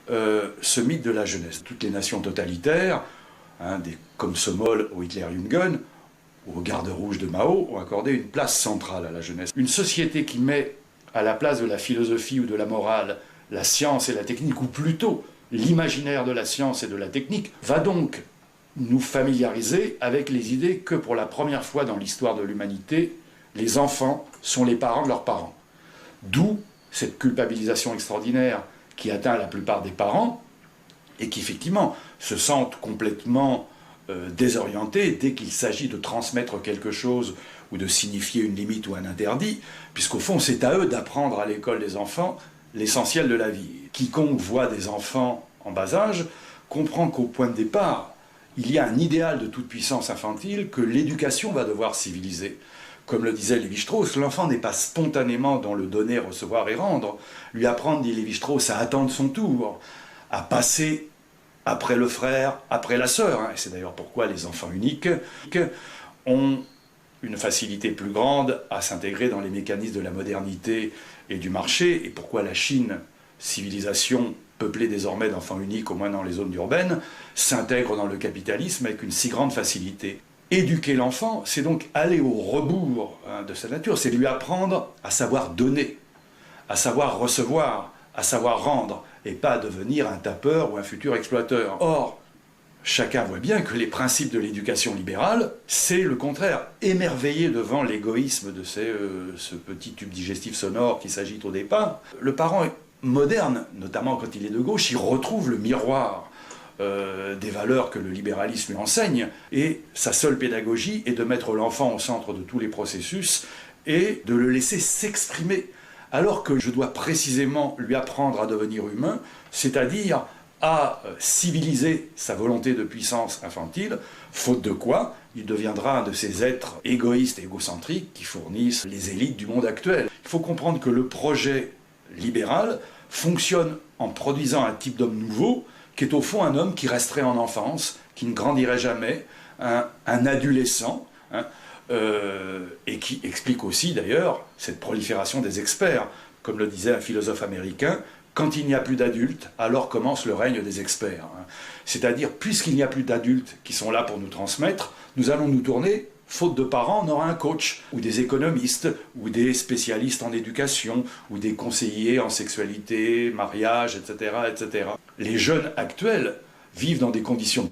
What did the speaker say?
ce mythe de la jeunesse. Toutes les nations totalitaires, des Komsomol au Hitler-Jugend, aux gardes rouges de Mao, ont accordé une place centrale à la jeunesse. Une société qui met à la place de la philosophie ou de la morale la science et la technique, ou plutôt l'imaginaire de la science et de la technique, va donc nous familiariser avec les idées que pour la première fois dans l'histoire de l'humanité, les enfants sont les parents de leurs parents. D'où cette culpabilisation extraordinaire qui atteint la plupart des parents et qui effectivement se sentent complètement désorientés dès qu'il s'agit de transmettre quelque chose ou de signifier une limite ou un interdit, puisqu'au fond c'est à eux d'apprendre à l'école des enfants l'essentiel de la vie. Quiconque voit des enfants en bas âge comprend qu'au point de départ, il y a un idéal de toute puissance infantile que l'éducation va devoir civiliser. Comme le disait Lévi-Strauss, l'enfant n'est pas spontanément dans le donner, recevoir et rendre. Lui apprendre, dit Lévi-Strauss, à attendre son tour, à passer après le frère, après la sœur. Et c'est d'ailleurs pourquoi les enfants uniques ont une facilité plus grande à s'intégrer dans les mécanismes de la modernité et du marché, et pourquoi la Chine, civilisation peuplée désormais d'enfants uniques, au moins dans les zones urbaines, s'intègre dans le capitalisme avec une si grande facilité. Éduquer l'enfant, c'est donc aller au rebours de sa nature, c'est lui apprendre à savoir donner, à savoir recevoir, à savoir rendre, et pas à devenir un tapeur ou un futur exploiteur. Or, chacun voit bien que les principes de l'éducation libérale, c'est le contraire. Émerveillé devant l'égoïsme de ce petit tube digestif sonore qui s'agite au départ, le parent moderne, notamment quand il est de gauche, il retrouve le miroir des valeurs que le libéralisme lui enseigne, et sa seule pédagogie est de mettre l'enfant au centre de tous les processus et de le laisser s'exprimer, alors que je dois précisément lui apprendre à devenir humain, c'est-à-dire à civiliser sa volonté de puissance infantile, faute de quoi il deviendra un de ces êtres égoïstes et égocentriques qui fournissent les élites du monde actuel. Il faut comprendre que le projet libéral fonctionne en produisant un type d'homme nouveau, qui est au fond un homme qui resterait en enfance, qui ne grandirait jamais, un adolescent, et qui explique aussi d'ailleurs cette prolifération des experts. Comme le disait un philosophe américain, quand il n'y a plus d'adultes, alors commence le règne des experts. C'est-à-dire, puisqu'il n'y a plus d'adultes qui sont là pour nous transmettre, nous allons nous tourner, faute de parents, on aura un coach, ou des économistes, ou des spécialistes en éducation, ou des conseillers en sexualité, mariage, etc., etc. Les jeunes actuels vivent dans des conditions